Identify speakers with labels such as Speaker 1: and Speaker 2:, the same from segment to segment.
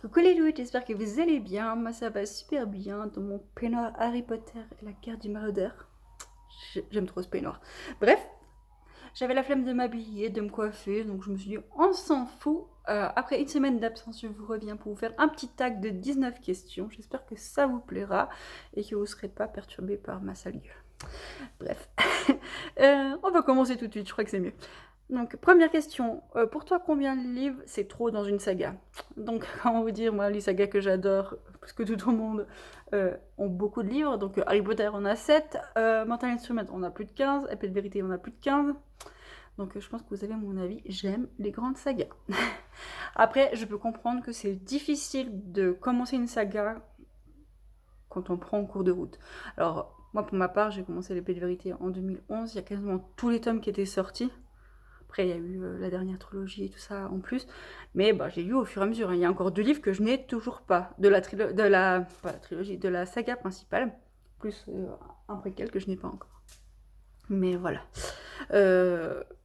Speaker 1: Coucou les loups, j'espère que vous allez bien. Moi ça va super bien dans mon peignoir Harry Potter et la guerre du maraudeur. J'aime trop ce peignoir. Bref, j'avais la flemme de m'habiller, de me coiffer, donc je me suis dit on s'en fout. Après une semaine d'absence, je vous reviens pour vous faire un petit tag de 19 questions. J'espère que ça vous plaira et que vous ne serez pas perturbés par ma sale gueule. Bref, on va commencer tout de suite, je crois que c'est mieux. Donc, première question. Pour toi, combien de livres, c'est trop dans une saga? Donc, comment vous dire, moi, les sagas que j'adore, parce que tout le monde ont beaucoup de livres. Donc, Harry Potter, on a 7. Mental Instrument, on a plus de 15. Épée de vérité, on a plus de 15. Donc, je pense que vous avez mon avis. J'aime les grandes sagas. Après, je peux comprendre que c'est difficile de commencer une saga quand on prend en cours de route. Alors, moi, pour ma part, j'ai commencé l'Épée de vérité en 2011. Il y a quasiment tous les tomes qui étaient sortis. Après, il y a eu la dernière trilogie et tout ça en plus. Mais bah, j'ai lu au fur et à mesure. Il y a encore 2 livres que je n'ai toujours pas. Pas la trilogie, de la saga principale. Plus un préquel que je n'ai pas encore. Mais voilà.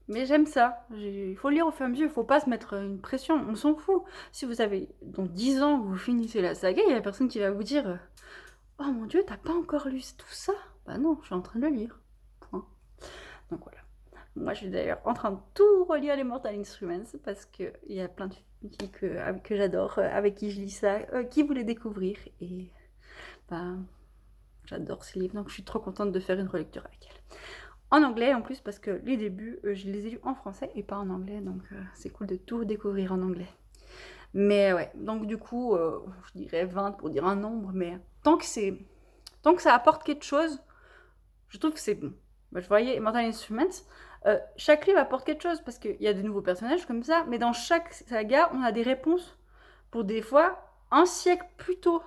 Speaker 1: Mais j'aime ça. Il faut lire au fur et à mesure. Il ne faut pas se mettre une pression. On s'en fout. Si vous avez, dans 10 ans, vous finissez la saga, il y a personne qui va vous dire oh mon Dieu, t'as pas encore lu tout ça? Bah non, je suis en train de le lire. Point. Donc voilà. Moi, je suis d'ailleurs en train de tout relire les Mortal Instruments parce qu'il y a plein de filles que j'adore, avec qui je lis ça, qui voulaient découvrir. Et bah, j'adore ces livres, donc je suis trop contente de faire une relecture avec elle. En anglais en plus, parce que les débuts, je les ai lus en français et pas en anglais, donc c'est cool de tout découvrir en anglais. Mais ouais, donc du coup, je dirais 20 pour dire un nombre, mais tant que ça apporte quelque chose, je trouve que c'est bon. Bah, je voyais Mortal Instruments, chaque livre apporte quelque chose parce qu'il y a de nouveaux personnages comme ça, mais dans chaque saga, on a des réponses pour des fois un siècle plus tôt.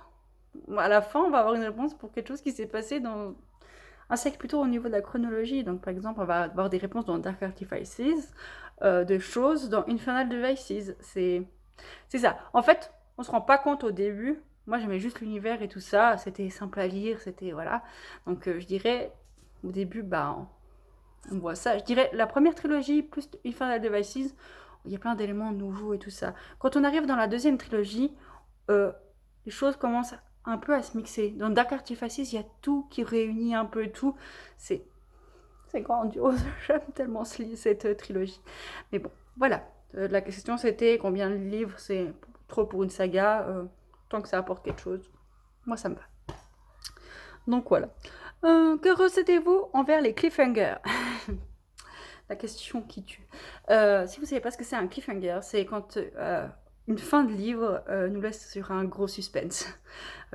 Speaker 1: À la fin, on va avoir une réponse pour quelque chose qui s'est passé dans un siècle plus tôt au niveau de la chronologie. Donc, par exemple, on va avoir des réponses dans Dark Artifices, de choses dans Infernal Devices. C'est ça. En fait, on se rend pas compte au début. Moi, j'aimais juste l'univers et tout ça. C'était simple à lire, c'était voilà. Donc, je dirais au début, bah, on voit ça. Je dirais la première trilogie plus Infernal Devices, il y a plein d'éléments nouveaux et tout ça. Quand on arrive dans la deuxième trilogie, les choses commencent un peu à se mixer. Dans Dark Artifices, il y a tout qui réunit un peu tout. C'est grandiose. J'aime tellement cette trilogie. Mais bon, voilà. La question c'était combien de livres c'est trop pour une saga. Tant que ça apporte quelque chose, moi ça me va. Donc voilà. Que ressentez-vous envers les cliffhangers? La question qui tue. Si vous ne savez pas ce que c'est un cliffhanger, c'est quand une fin de livre nous laisse sur un gros suspense.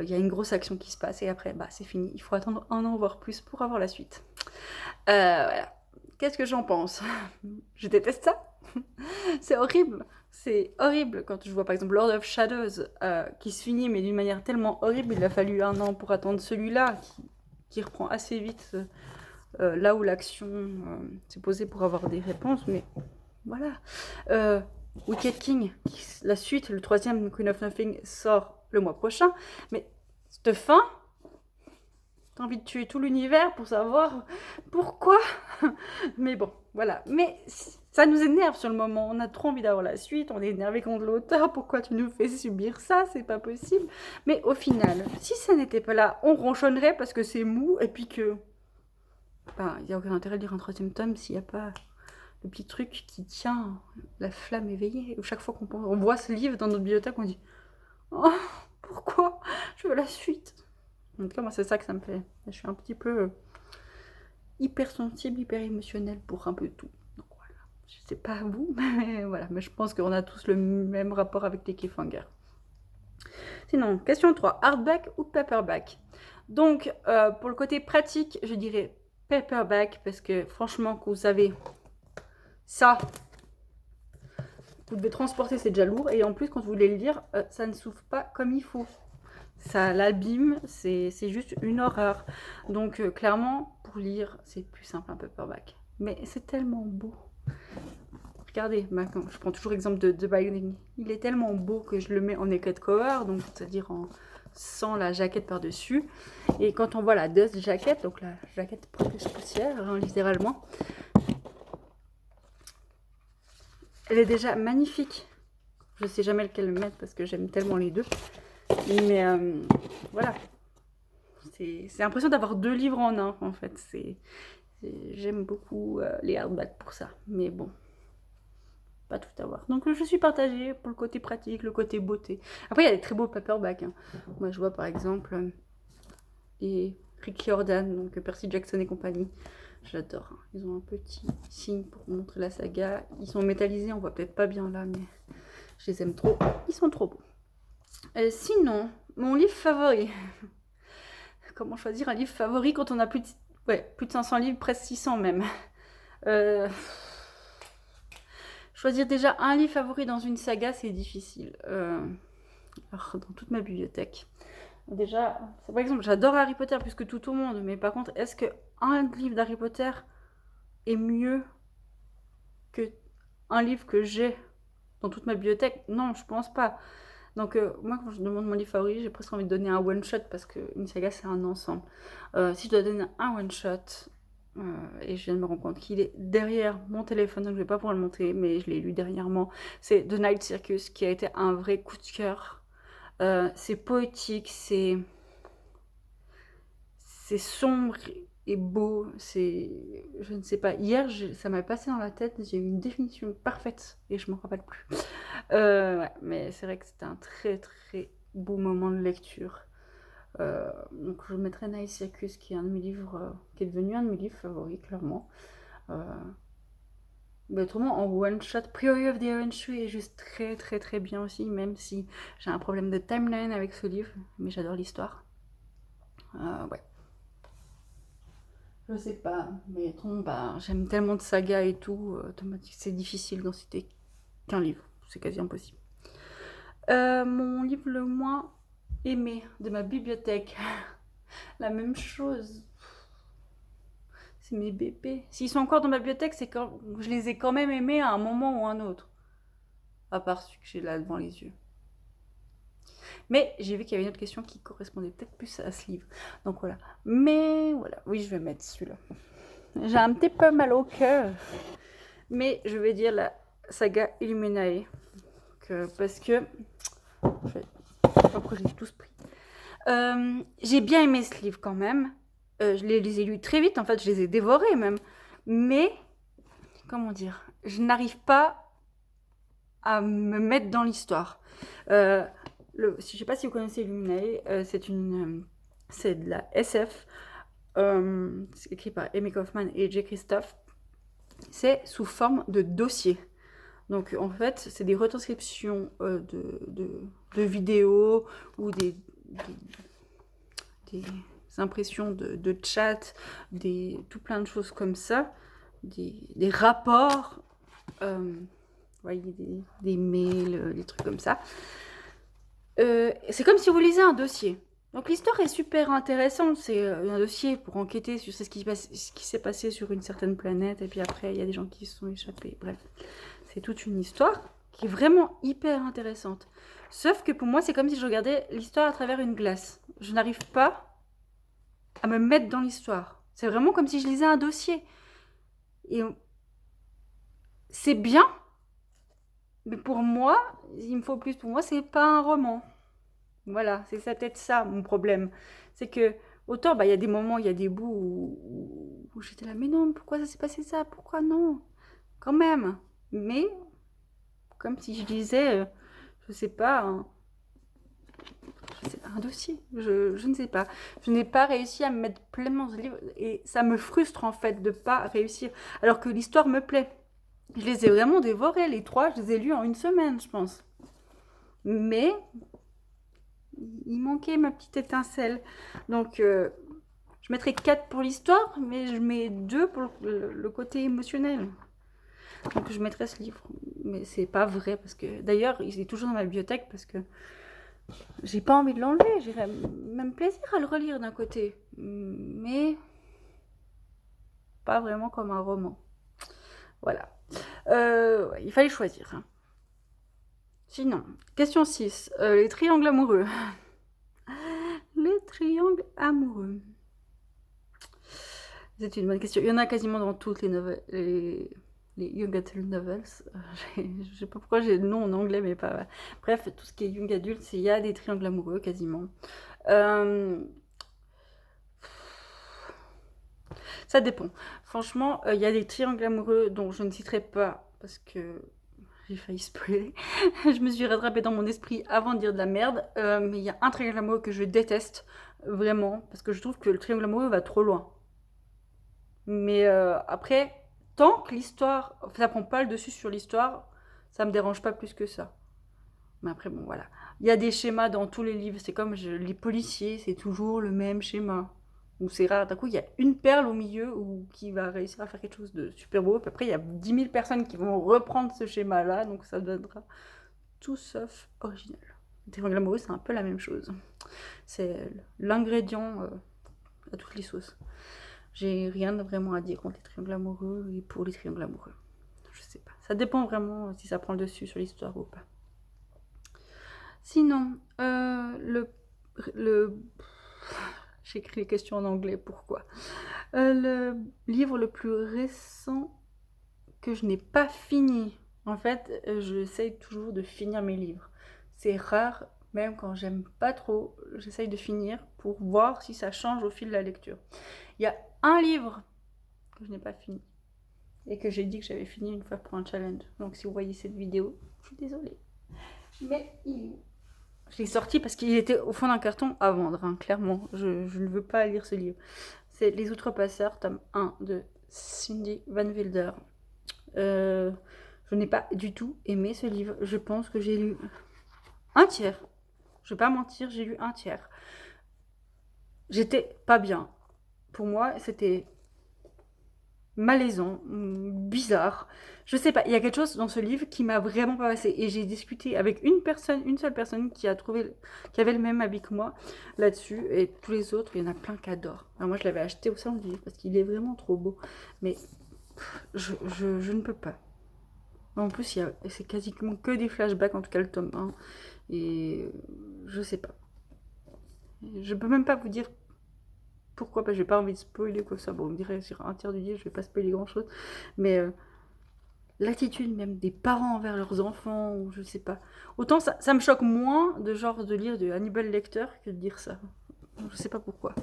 Speaker 1: Il y a une grosse action qui se passe et après, bah, c'est fini. Il faut attendre un an, voire plus, pour avoir la suite. Voilà. Qu'est-ce que j'en pense? Je déteste ça. C'est horrible. C'est horrible quand je vois par exemple Lord of Shadows qui se finit, mais d'une manière tellement horrible. Il a fallu un an pour attendre celui-là qui reprend assez vite là où l'action s'est posée pour avoir des réponses. Mais voilà. Wicked King, la suite, le 3e Queen of Nothing sort le mois prochain. Mais cette fin, t'as envie de tuer tout l'univers pour savoir pourquoi. Mais bon, voilà. Mais ça nous énerve sur le moment. On a trop envie d'avoir la suite. On est énervé contre l'auteur. Pourquoi tu nous fais subir ça? C'est pas possible. Mais au final, si ça n'était pas là, on ronchonnerait parce que c'est mou et puis que. Ben, il n'y a aucun intérêt de lire un 3e tome s'il n'y a pas le petit truc qui tient la flamme éveillée. Chaque fois qu'on voit ce livre dans notre bibliothèque, on dit oh, pourquoi? Je veux la suite. En tout cas, moi, c'est ça que ça me fait. Je suis un petit peu hypersensible, hyper émotionnelle pour un peu tout. Donc voilà. Je sais pas vous, mais voilà. Mais je pense qu'on a tous le même rapport avec les cliffhangers. Sinon, question 3. Hardback ou paperback? Donc, pour le côté pratique, je dirais paperback parce que franchement, quand vous avez ça, vous devez transporter, c'est déjà lourd. Et en plus, quand vous voulez le lire, ça ne s'ouvre pas comme il faut. Ça l'abîme, c'est juste une horreur. Donc clairement, pour lire, c'est plus simple un paperback. Mais c'est tellement beau. Regardez, maintenant, je prends toujours l'exemple de Binding. Il est tellement beau que je le mets en naked cover, donc c'est-à-dire sans la jaquette par-dessus. Et quand on voit la dust jaquette, donc la jaquette poussière, hein, littéralement, elle est déjà magnifique. Je sais jamais lequel mettre parce que j'aime tellement les deux. Mais voilà. C'est l'impression d'avoir 2 livres en un, en fait. J'aime beaucoup les hardbacks pour ça. Mais bon, pas tout avoir. Donc je suis partagée pour le côté pratique, le côté beauté. Après, il y a des très beaux paperbacks. Hein. Moi, je vois par exemple les Rick Riordan, donc Percy Jackson et compagnie. J'adore. Hein. Ils ont un petit signe pour montrer la saga. Ils sont métallisés, on voit peut-être pas bien là, mais je les aime trop. Ils sont trop beaux. Sinon, mon livre favori. Comment choisir un livre favori quand on a plus de 500 livres, presque 600 même. Choisir déjà un livre favori dans une saga, c'est difficile. Alors, dans toute ma bibliothèque. Déjà, par exemple, j'adore Harry Potter plus que tout au monde, mais par contre, est-ce que un livre d'Harry Potter est mieux que un livre que j'ai dans toute ma bibliothèque? Non, je pense pas. Donc moi, quand je demande mon livre favori, j'ai presque envie de donner un one-shot parce qu'une saga, c'est un ensemble. Si je dois donner un one-shot, et je viens de me rendre compte qu'il est derrière mon téléphone, donc je vais pas pouvoir le montrer, mais je l'ai lu dernièrement, c'est The Night Circus, qui a été un vrai coup de cœur. C'est poétique, c'est sombre et beau, je ne sais pas, hier ça m'a passé dans la tête, j'ai eu une définition parfaite et je m'en rappelle plus. Ouais, mais c'est vrai que c'était un très très beau moment de lecture. Donc je mettrai Night Circus, qui est un de mes livres, qui est devenu un de mes livres favoris, clairement. Mais autrement, en one shot, Priory of the Orange Tree est juste très très très bien aussi, même si j'ai un problème de timeline avec ce livre, mais j'adore l'histoire. Ouais. Je sais pas, mais bah, j'aime tellement de sagas et tout, c'est difficile d'en citer qu'un livre, c'est quasi impossible. Mon livre le moins aimé de ma bibliothèque, la même chose, c'est mes bébés. S'ils sont encore dans ma bibliothèque, c'est quand je les ai quand même aimés à un moment ou un autre, à part celui que j'ai là devant les yeux. Mais j'ai vu qu'il y avait une autre question qui correspondait peut-être plus à ce livre. Donc voilà. Mais voilà, oui, je vais mettre celui-là. J'ai un petit peu mal au cœur. Mais je vais dire la saga Illuminae. Parce que... Je sais pas pourquoi j'ai tous pris. J'ai bien aimé ce livre quand même. Je les ai lus très vite, en fait, je les ai dévorés même. Mais, comment dire, je n'arrive pas à me mettre dans l'histoire. Je ne sais pas si vous connaissez Illuminae, c'est de la SF. C'est écrit par Amy Kaufman et Jay Christophe. C'est sous forme de dossier. Donc en fait, c'est des retranscriptions de vidéos ou des impressions de chat, tout plein de choses comme ça, des rapports, voyez, des mails, des trucs comme ça. C'est comme si vous lisez un dossier. Donc l'histoire est super intéressante, c'est un dossier pour enquêter sur ce qui s'est passé sur une certaine planète, et puis après il y a des gens qui se sont échappés, bref. C'est toute une histoire qui est vraiment hyper intéressante. Sauf que pour moi, c'est comme si je regardais l'histoire à travers une glace. Je n'arrive pas à me mettre dans l'histoire. C'est vraiment comme si je lisais un dossier. Et c'est bien, mais pour moi, il me faut plus. Pour moi, c'est pas un roman. Voilà, c'est ça, peut-être ça mon problème. C'est que, autant, bah, il y a des moments, il y a des bouts où j'étais là, mais non, pourquoi ça s'est passé ça? Pourquoi non? Quand même. Mais, comme si je lisais, je sais pas, un dossier. Je ne sais pas. Je n'ai pas réussi à me mettre pleinement dans ce livre et ça me frustre en fait de pas réussir. Alors que l'histoire me plaît. Je les ai vraiment dévorés, les 3, je les ai lus en une semaine, je pense. Mais il manquait ma petite étincelle. Donc, je mettrais 4 pour l'histoire, mais je mets 2 pour le côté émotionnel. Donc, je mettrais ce livre. Mais c'est pas vrai, parce que... D'ailleurs, il est toujours dans ma bibliothèque, parce que j'ai pas envie de l'enlever. J'aurais même plaisir à le relire d'un côté. Mais... pas vraiment comme un roman. Voilà. Ouais, il fallait choisir. Hein. Sinon, question 6. Les triangles amoureux. Les triangles amoureux. C'est une bonne question. Il y en a quasiment dans toutes les nouvelles, les Young Adult Novels. Je sais pas pourquoi j'ai le nom en anglais, mais pas... Bref, tout ce qui est Young Adult, il y a des triangles amoureux, quasiment. Ça dépend. Franchement, il y a des triangles amoureux dont je ne citerai pas, parce que j'ai failli spoiler. Je me suis rattrapée dans mon esprit avant de dire de la merde. Mais il y a un triangle amoureux que je déteste, vraiment, parce que je trouve que le triangle amoureux va trop loin. Mais après, tant que l'histoire, ça prend pas le dessus sur l'histoire, ça me dérange pas plus que ça. Mais après, bon, voilà. Il y a des schémas dans tous les livres. C'est comme les policiers, c'est toujours le même schéma. Ou c'est rare, d'un coup, il y a une perle au milieu qui va réussir à faire quelque chose de super beau. Puis après, il y a 10 000 personnes qui vont reprendre ce schéma-là. Donc ça donnera tout sauf original. Le triangle amoureux, c'est un peu la même chose. C'est l'ingrédient à toutes les sauces. J'ai rien vraiment à dire contre les triangles amoureux et pour les triangles amoureux. Je sais pas. Ça dépend vraiment si ça prend le dessus sur l'histoire ou pas. Sinon, j'écris les questions en anglais, pourquoi le livre le plus récent que je n'ai pas fini. En fait, j'essaye toujours de finir mes livres. C'est rare, même quand j'aime pas trop, j'essaye de finir pour voir si ça change au fil de la lecture. Il y a un livre que je n'ai pas fini et que j'ai dit que j'avais fini une fois pour un challenge. Donc si vous voyez cette vidéo, je suis désolée. Mais je l'ai sorti parce qu'il était au fond d'un carton à vendre, hein, clairement. Je ne veux pas lire ce livre. C'est Les Outrepasseurs, tome 1 de Cindy Van Wilder. Je n'ai pas du tout aimé ce livre. Je pense que j'ai lu un tiers. Je vais pas mentir, j'ai lu un tiers. J'étais pas bien. Pour moi, c'était malaisant, bizarre. Je sais pas, il y a quelque chose dans ce livre qui m'a vraiment pas passé. Et j'ai discuté avec une seule personne qui avait le même avis que moi là-dessus. Et tous les autres, il y en a plein qui adorent. Alors moi, je l'avais acheté au salon du livre parce qu'il est vraiment trop beau. Mais je ne peux pas. En plus, c'est quasiment que des flashbacks, en tout cas le tome 1. Et je sais pas. Je peux même pas vous dire pourquoi, parce que j'ai pas envie de spoiler quoi ça. Bon, on me dirait sur un tiers du livre, je vais pas spoiler grand chose. Mais l'attitude même des parents envers leurs enfants, ou je sais pas. Autant ça me choque moins de lire de Hannibal Lecter que de lire ça. Je sais pas pourquoi.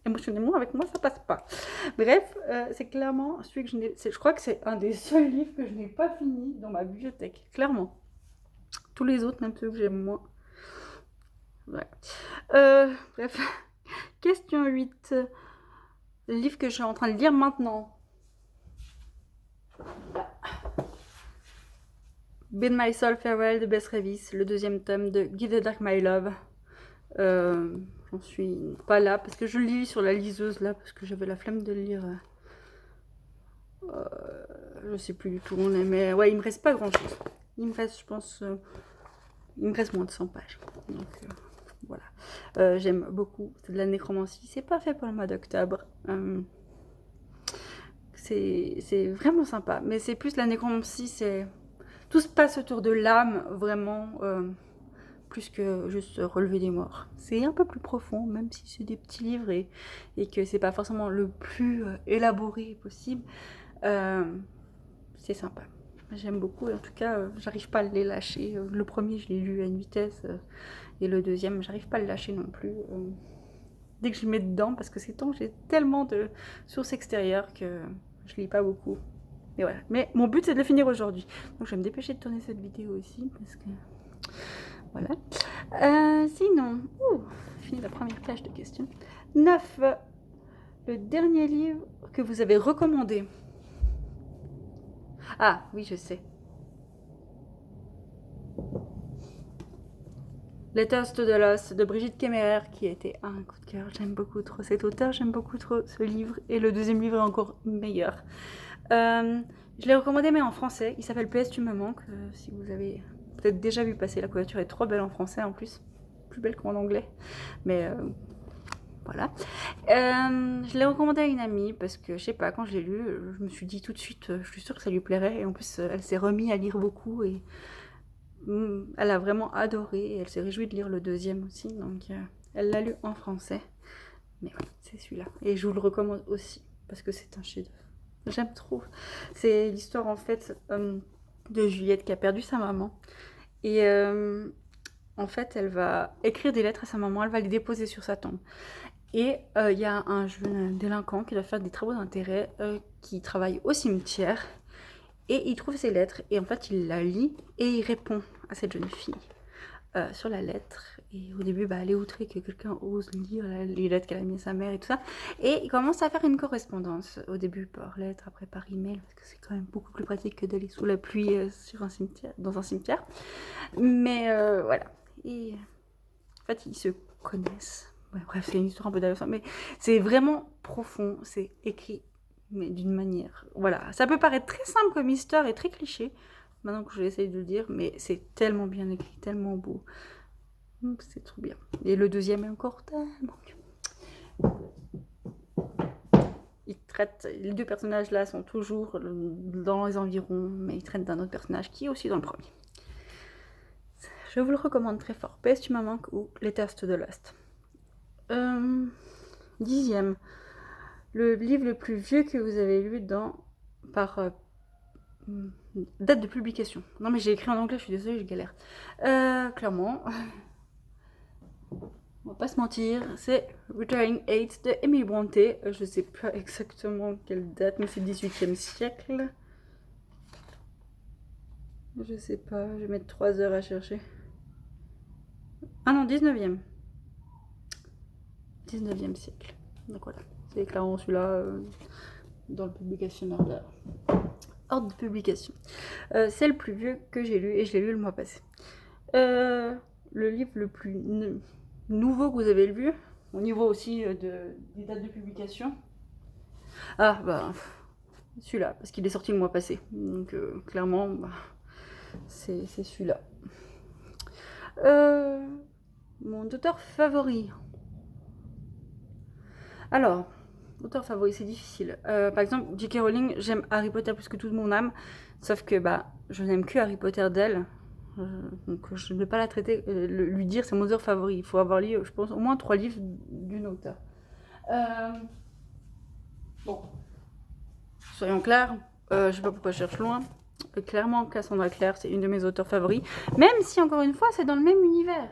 Speaker 1: Émotionnellement, avec moi, ça passe pas. Bref, c'est clairement celui que je crois que c'est un des seuls livres que je n'ai pas fini dans ma bibliothèque. Clairement. Tous les autres, même ceux que j'aime moins. Ouais. Bref. Question 8. Le livre que je suis en train de lire maintenant. Bid My Soul Farewell de Bess Revis, le deuxième tome de Give the Dark My Love. J'en suis pas là parce que je le lis sur la liseuse là parce que j'avais la flemme de le lire. Je sais plus du tout où on est, mais ouais, il me reste pas grand chose. Il me reste, je pense, il me reste moins de 100 pages. Donc voilà. J'aime beaucoup. C'est de la nécromancie. C'est pas fait pour le mois d'octobre. C'est vraiment sympa. Mais c'est plus la nécromancie, tout se passe autour de l'âme, vraiment, plus que juste relever des morts. C'est un peu plus profond, même si c'est des petits livres et que c'est pas forcément le plus élaboré possible. C'est sympa. J'aime beaucoup et en tout cas, j'arrive pas à les lâcher. Le premier, je l'ai lu à une vitesse et le deuxième, j'arrive pas à le lâcher non plus. Dès que je mets dedans, parce que ces temps, j'ai tellement de sources extérieures que je lis pas beaucoup. Mais voilà. Mais mon but, c'est de le finir aujourd'hui. Donc, je vais me dépêcher de tourner cette vidéo aussi parce que voilà. Sinon, fini la première page de questions. 9. Le dernier livre que vous avez recommandé. Ah, oui, je sais. Letters to the Lost de Brigitte Kemmerer, qui a été un coup de cœur. J'aime beaucoup trop cet auteur, j'aime beaucoup trop ce livre. Et le deuxième livre est encore meilleur. Je l'ai recommandé, mais en français. Il s'appelle PS Tu me manques. Si vous avez peut-être déjà vu passer, la couverture est trop belle en français en plus. Plus belle qu'en anglais. Mais voilà. Je l'ai recommandé à une amie parce que, je sais pas, quand je l'ai lu, je me suis dit tout de suite, je suis sûre que ça lui plairait. Et en plus, elle s'est remise à lire beaucoup et elle a vraiment adoré. Et elle s'est réjouie de lire le deuxième aussi. Donc, elle l'a lu en français. Mais voilà, c'est celui-là. Et je vous le recommande aussi parce que c'est un chef-d'œuvre. J'aime trop. C'est l'histoire en fait de Juliette qui a perdu sa maman. Et en fait, elle va écrire des lettres à sa maman, elle va les déposer sur sa tombe. Et il y a un jeune délinquant qui doit faire des travaux d'intérêt, qui travaille au cimetière. Et il trouve ces lettres, et en fait, il la lit, et il répond à cette jeune fille sur la lettre. Et au début, elle est outrée que quelqu'un ose lire les lettres qu'elle a mis à sa mère et tout ça. Et il commence à faire une correspondance. Au début par lettre, après par email, parce que c'est quand même beaucoup plus pratique que d'aller sous la pluie sur un cimetière, dans un cimetière. Mais voilà. Et en fait, ils se connaissent. Ouais, bref, c'est une histoire un peu d'adolescent, mais c'est vraiment profond. C'est écrit, mais d'une manière. Voilà. Ça peut paraître très simple comme histoire et très cliché, maintenant que j'essaye de le dire, mais c'est tellement bien écrit, tellement beau. C'est trop bien. Et le deuxième est encore tellement bien. Les deux personnages là sont toujours dans les environs, mais ils traitent d'un autre personnage qui est aussi dans le premier. Je vous le recommande très fort. PS Tu m'as manque ou Letters to the Lost. 10e. Le livre le plus vieux que vous avez lu par date de publication. Non mais j'ai écrit en anglais, je suis désolée, je galère. Clairement, on va pas se mentir, c'est Retiring Age de Emily Brontë. Je sais pas exactement quelle date, mais c'est 18e siècle. Je sais pas, je vais mettre 3 heures à chercher. Ah non, 19e. 19e siècle. Donc voilà, c'est clairement celui-là dans le publication order. Ordre de publication. C'est le plus vieux que j'ai lu et je l'ai lu le mois passé. Le livre le plus nouveau que vous avez lu, au niveau aussi des dates de publication. Ah bah celui-là, parce qu'il est sorti le mois passé. Donc clairement, c'est celui-là. Mon auteur favori. Alors, auteur favori, c'est difficile. Par exemple, J.K. Rowling, j'aime Harry Potter plus que toute mon âme, sauf que je n'aime que Harry Potter d'elle. Donc je ne vais pas la traiter, lui dire c'est mon auteur favori. Il faut avoir lu, je pense, au moins 3 livres d'une auteure. Bon, soyons clairs, je sais pas pourquoi je cherche loin. Clairement, Cassandra Clare, c'est une de mes auteurs favoris. Même si, encore une fois, c'est dans le même univers.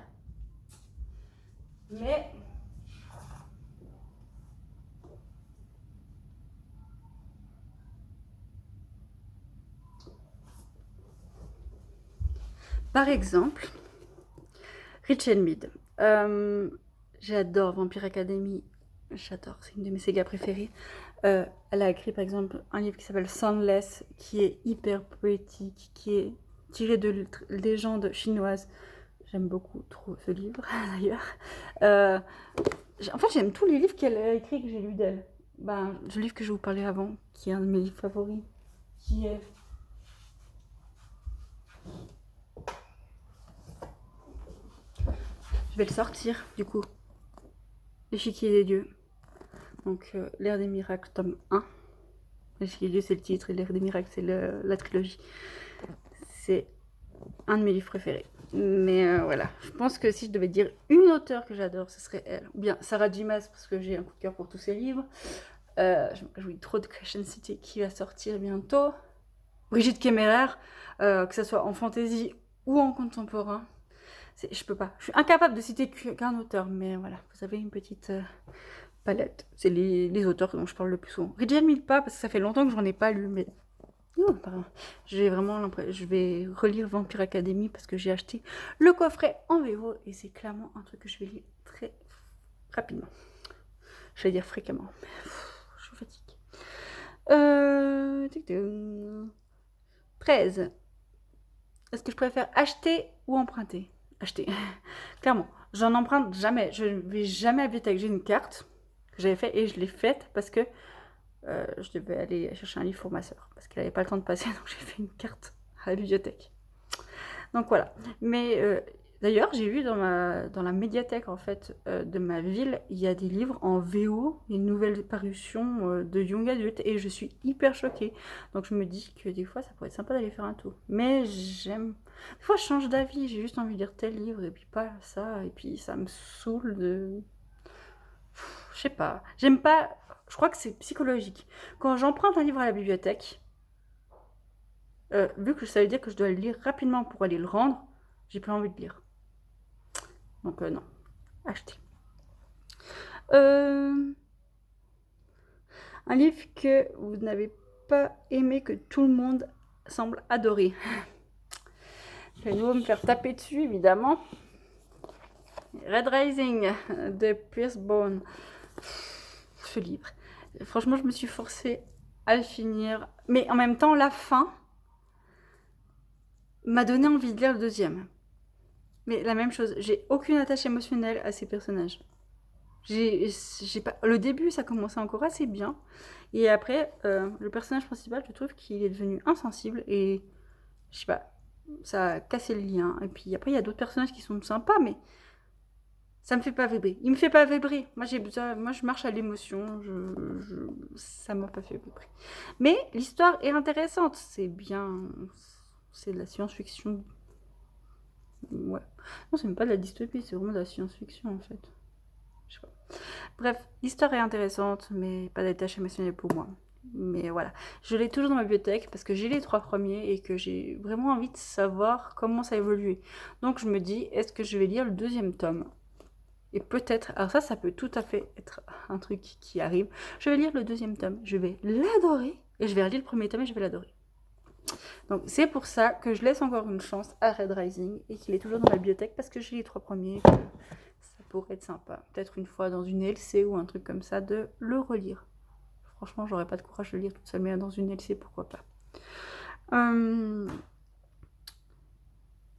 Speaker 1: Mais... Par exemple, Rachel Mead. J'adore Vampire Academy. J'adore, c'est une de mes sagas préférées. Elle a écrit par exemple un livre qui s'appelle Soundless, qui est hyper poétique, qui est tiré de légendes chinoises. J'aime beaucoup trop ce livre d'ailleurs. En fait, j'aime tous les livres qu'elle a écrits que j'ai lus d'elle. Le livre que je vous parlais avant, qui est un de mes livres favoris, qui est... Je vais le sortir, du coup. L'échiquier des dieux. Donc, l'ère des miracles, tome 1. L'échiquier des dieux, c'est le titre, et l'ère des miracles, c'est la trilogie. C'est un de mes livres préférés. Mais voilà, je pense que si je devais dire une auteure que j'adore, ce serait elle. Ou bien Sarah J. Maas, parce que j'ai un coup de cœur pour tous ses livres. Je me réjouis trop de Crescent City qui va sortir bientôt. Brigitte Kemmerer, que ce soit en fantasy ou en contemporain. Je peux pas. Je suis incapable de citer qu'un auteur, mais voilà, vous avez une petite palette. C'est les auteurs dont je parle le plus souvent. Rachel Mead pas, parce que ça fait longtemps que j'en ai pas lu, mais... Oh, pardon. Je vais relire Vampire Academy parce que j'ai acheté le coffret en VO et c'est clairement un truc que je vais lire très rapidement. Je vais dire fréquemment. Je suis fatiguée. 13. Est-ce que je préfère acheter ou emprunter? Acheter. Clairement. J'en emprunte jamais. Je ne vais jamais à la bibliothèque. J'ai une carte que j'avais faite et je l'ai faite parce que je devais aller chercher un livre pour ma soeur parce qu'elle n'avait pas le temps de passer, donc j'ai fait une carte à la bibliothèque. Donc voilà. Mais d'ailleurs, j'ai vu dans la médiathèque en fait de ma ville, il y a des livres en VO, une nouvelle parution de young adulte, et je suis hyper choquée. Donc je me dis que des fois, ça pourrait être sympa d'aller faire un tour. Mais j'aime... Des fois, je change d'avis, j'ai juste envie de lire tel livre et puis pas ça, et puis ça me saoule de... Je je sais pas, j'aime pas, je crois que c'est psychologique. Quand j'emprunte un livre à la bibliothèque, vu que ça veut dire que je dois le lire rapidement pour aller le rendre, j'ai plus envie de lire. Donc non, acheter. Un livre que vous n'avez pas aimé, que tout le monde semble adorer. Je vais de nouveau me faire taper dessus, évidemment. Red Rising de Pierce Bone. Ce livre. Franchement, je me suis forcée à le finir. Mais en même temps, la fin m'a donné envie de lire le deuxième. Mais la même chose, j'ai aucune attache émotionnelle à ces personnages. J'ai pas... Le début, ça commençait encore assez bien. Et après, le personnage principal, je trouve qu'il est devenu insensible. Et je sais pas, ça a cassé le lien. Et puis après, il y a d'autres personnages qui sont sympas, mais ça me fait pas vibrer. Il me fait pas vibrer. Moi, je marche à l'émotion. Ça m'a pas fait vibrer. Mais l'histoire est intéressante. C'est bien... C'est de la science-fiction. Ouais. Non, c'est même pas de la dystopie, c'est vraiment de la science-fiction, en fait. Je sais pas. Bref, l'histoire est intéressante, mais pas d'attache émotionnelle pour moi. Mais voilà. Je l'ai toujours dans ma bibliothèque parce que j'ai les 3 premiers et que j'ai vraiment envie de savoir comment ça a évolué. Donc je me dis, est-ce que je vais lire le 2e tome? Et peut-être, alors ça peut tout à fait être un truc qui arrive. Je vais lire le 2e tome, je vais l'adorer, et je vais relire le 1er tome et je vais l'adorer. Donc c'est pour ça que je laisse encore une chance à Red Rising et qu'il est toujours dans ma bibliothèque parce que j'ai les 3 premiers. Ça pourrait être sympa, peut-être une fois dans une LC ou un truc comme ça, de le relire. Franchement, j'aurais pas de courage de le lire toute seule, mais dans une LC, pourquoi pas.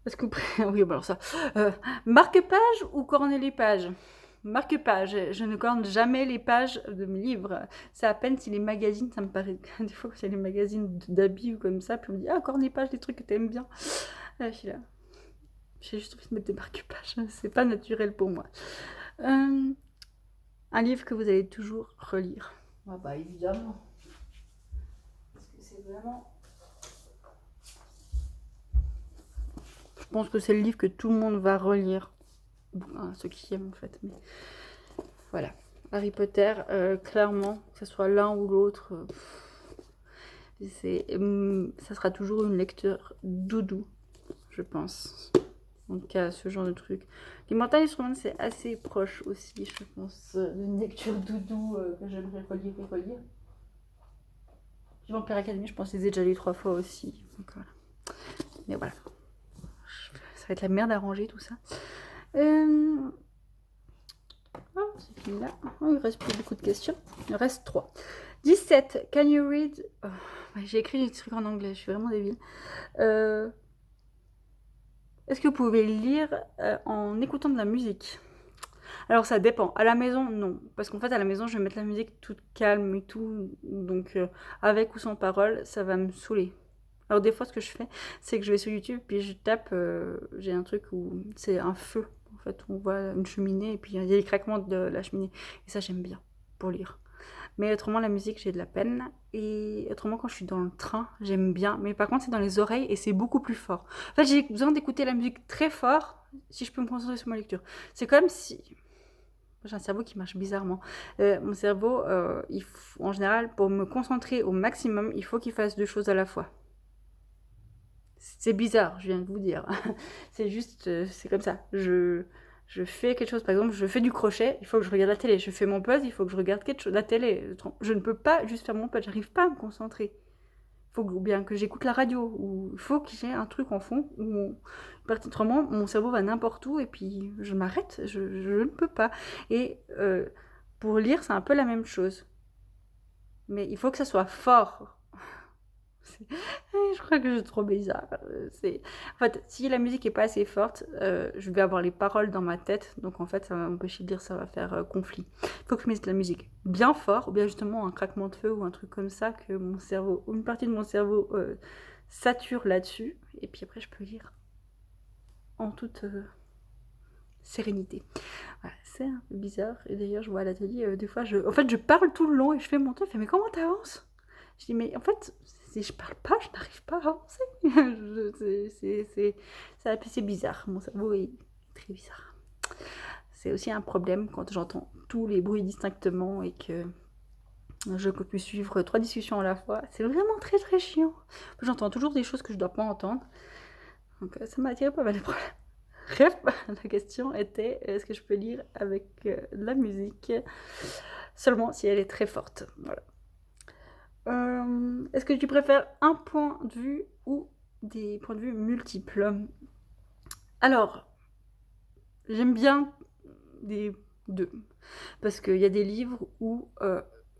Speaker 1: Est-ce que vous... Oui, bon alors ça. Marque-page ou corner les pages? Marque-page. Je ne corne jamais les pages de mes livres. C'est à peine si les magazines, ça me paraît... Des fois, quand il y a les magazines d'habits ou comme ça, puis on me dit « Ah, corne les pages, des trucs que t'aimes bien. » Là, je suis là. J'ai juste envie de mettre des marque-pages. C'est pas naturel pour moi. Un livre que vous allez toujours relire. Ah bah évidemment. Parce que c'est vraiment... Je pense que c'est le livre que tout le monde va relire. Bon, ceux qui aiment en fait. Mais... Voilà. Harry Potter, clairement, que ce soit l'un ou l'autre, ça sera toujours une lecture doudou, je pense. En tout cas, ce genre de truc. Les montagnes instruments, c'est assez proche aussi, je pense, d'une lecture doudou que j'aimerais relire et relire. Puis Vampire Academy, je pense que je les ai déjà lus 3 fois aussi. Donc voilà. Mais voilà. Ça va être la merde à ranger tout ça. Oh, c'est fini là. Oh, il reste plus beaucoup de questions. Il reste 3. 17. Can you read... Oh, ouais, j'ai écrit des trucs en anglais, je suis vraiment débile. Est-ce que vous pouvez lire en écoutant de la musique? Alors ça dépend. À la maison, non. Parce qu'en fait, à la maison, je vais mettre la musique toute calme et tout. Donc, avec ou sans parole, ça va me saouler. Alors des fois, ce que je fais, c'est que je vais sur YouTube, puis je tape, j'ai un truc où c'est un feu. En fait, on voit une cheminée, et puis il y a les craquements de la cheminée. Et ça, j'aime bien, pour lire. Mais autrement, la musique, j'ai de la peine. Et autrement, quand je suis dans le train, j'aime bien. Mais par contre, c'est dans les oreilles, et c'est beaucoup plus fort. En fait, j'ai besoin d'écouter la musique très fort, si je peux me concentrer sur ma lecture. C'est comme si... J'ai un cerveau qui marche bizarrement. Mon cerveau, en général, pour me concentrer au maximum, il faut qu'il fasse 2 choses à la fois. C'est bizarre, je viens de vous dire. C'est juste, c'est comme ça. Je fais quelque chose, par exemple, je fais du crochet, il faut que je regarde la télé. Je fais mon puzzle, il faut que je regarde quelque chose, la télé. Je ne peux pas juste faire mon puzzle, j'arrive pas à me concentrer. Il faut bien que j'écoute la radio, ou il faut qu'il y ait un truc en fond, où autrement, mon cerveau va n'importe où, et puis je m'arrête, je ne peux pas. Et pour lire, c'est un peu la même chose. Mais il faut que ça soit fort. Je crois que je suis trop bizarre. En fait, si la musique est pas assez forte, je vais avoir les paroles dans ma tête. Donc en fait, ça va m'empêcher de lire, ça va faire conflit. Il faut que je mette de la musique bien fort, ou bien justement un craquement de feu ou un truc comme ça, que mon cerveau, ou une partie de mon cerveau sature là-dessus. Et puis après, je peux lire en toute sérénité. Voilà, c'est un peu bizarre. Et d'ailleurs, je vois à l'atelier, des fois, en fait, je parle tout le long et je fais mon truc. Je fais, mais comment t'avances? Je dis, mais en fait, si je parle pas, je n'arrive pas à avancer. C'est bizarre. Mon cerveau est très bizarre. C'est aussi un problème quand j'entends tous les bruits distinctement et que je peux suivre 3 discussions à la fois. C'est vraiment très très chiant. J'entends toujours des choses que je dois pas entendre. Donc ça m'a attiré pas mal de problèmes. Bref, la question était, est-ce que je peux lire avec de la musique seulement si elle est très forte. Voilà. Est-ce que tu préfères un point de vue ou des points de vue multiples? Alors, j'aime bien des deux. Parce qu'il y a des livres où,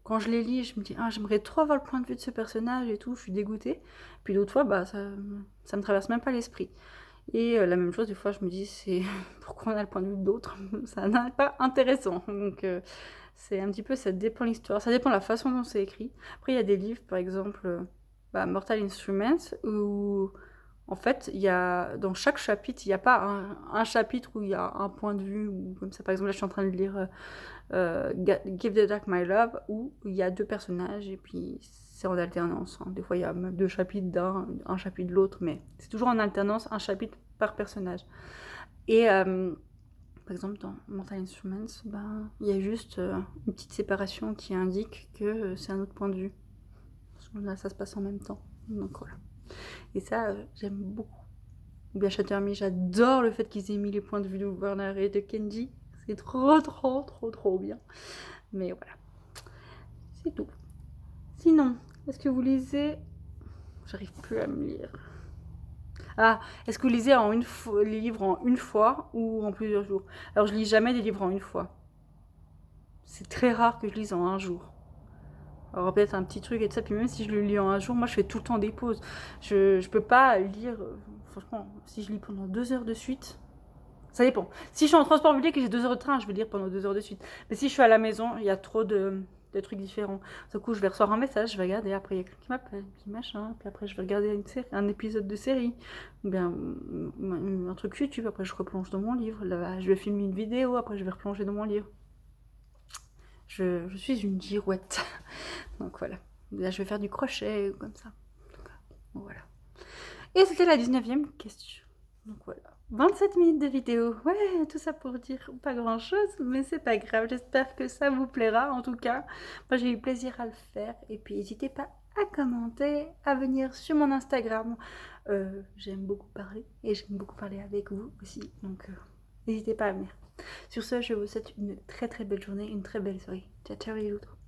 Speaker 1: quand je les lis, je me dis ah, j'aimerais trop avoir le point de vue de ce personnage et tout, je suis dégoûtée. Puis d'autres fois, bah, ça me traverse même pas l'esprit. Et la même chose, des fois, je me dis c'est pourquoi on a le point de vue d'autres? Ça n'est pas intéressant. Donc, c'est un petit peu, ça dépend de l'histoire, ça dépend de la façon dont c'est écrit. Après, il y a des livres, par exemple, Mortal Instruments, où en fait, il y a, dans chaque chapitre, il n'y a pas un chapitre où il y a un point de vue, ou comme ça, par exemple, là, je suis en train de lire Give the Dark My Love, où il y a 2 personnages, et puis c'est en alternance. Hein. Des fois, il y a même 2 chapitres d'un, un chapitre de l'autre, mais c'est toujours en alternance, un chapitre par personnage. Et par exemple, dans Mortal Instruments, ben, il y a juste une petite séparation qui indique que c'est un autre point de vue. Là, ça se passe en même temps. Donc voilà. Et ça, j'aime beaucoup. Ou bien Shatterme, j'adore le fait qu'ils aient mis les points de vue de Warner et de Kenji. C'est trop, trop, trop, trop bien. Mais voilà. C'est tout. Sinon, est-ce que vous lisez... J'arrive plus à me lire. Ah, est-ce que vous lisez les livres en une fois ou en plusieurs jours? Alors, je lis jamais des livres en une fois. C'est très rare que je lise en un jour. Alors peut-être un petit truc et tout ça, puis même si je le lis en un jour, moi je fais tout le temps des pauses. Je peux pas lire, franchement, si je lis pendant 2 heures de suite, ça dépend. Si je suis en transport public et j'ai 2 heures de train, je vais lire pendant 2 heures de suite. Mais si je suis à la maison, il y a trop de trucs différents. Du coup, je vais recevoir un message, je vais regarder, après il y a quelqu'un qui m'appelle, puis machin, puis après je vais regarder un épisode de série, ou bien un truc YouTube, après je replonge dans mon livre, là, je vais filmer une vidéo, après je vais replonger dans mon livre. Je suis une girouette. Donc voilà. Là, je vais faire du crochet comme ça. Donc, voilà. Et c'était la 19e question. Donc voilà. 27 minutes de vidéo. Ouais, tout ça pour dire pas grand chose, mais c'est pas grave. J'espère que ça vous plaira. En tout cas, moi j'ai eu plaisir à le faire. Et puis n'hésitez pas à commenter, à venir sur mon Instagram. J'aime beaucoup parler et j'aime beaucoup parler avec vous aussi. Donc n'hésitez pas à venir. Sur ce, je vous souhaite une très très belle journée, une très belle soirée. Ciao ciao les autres.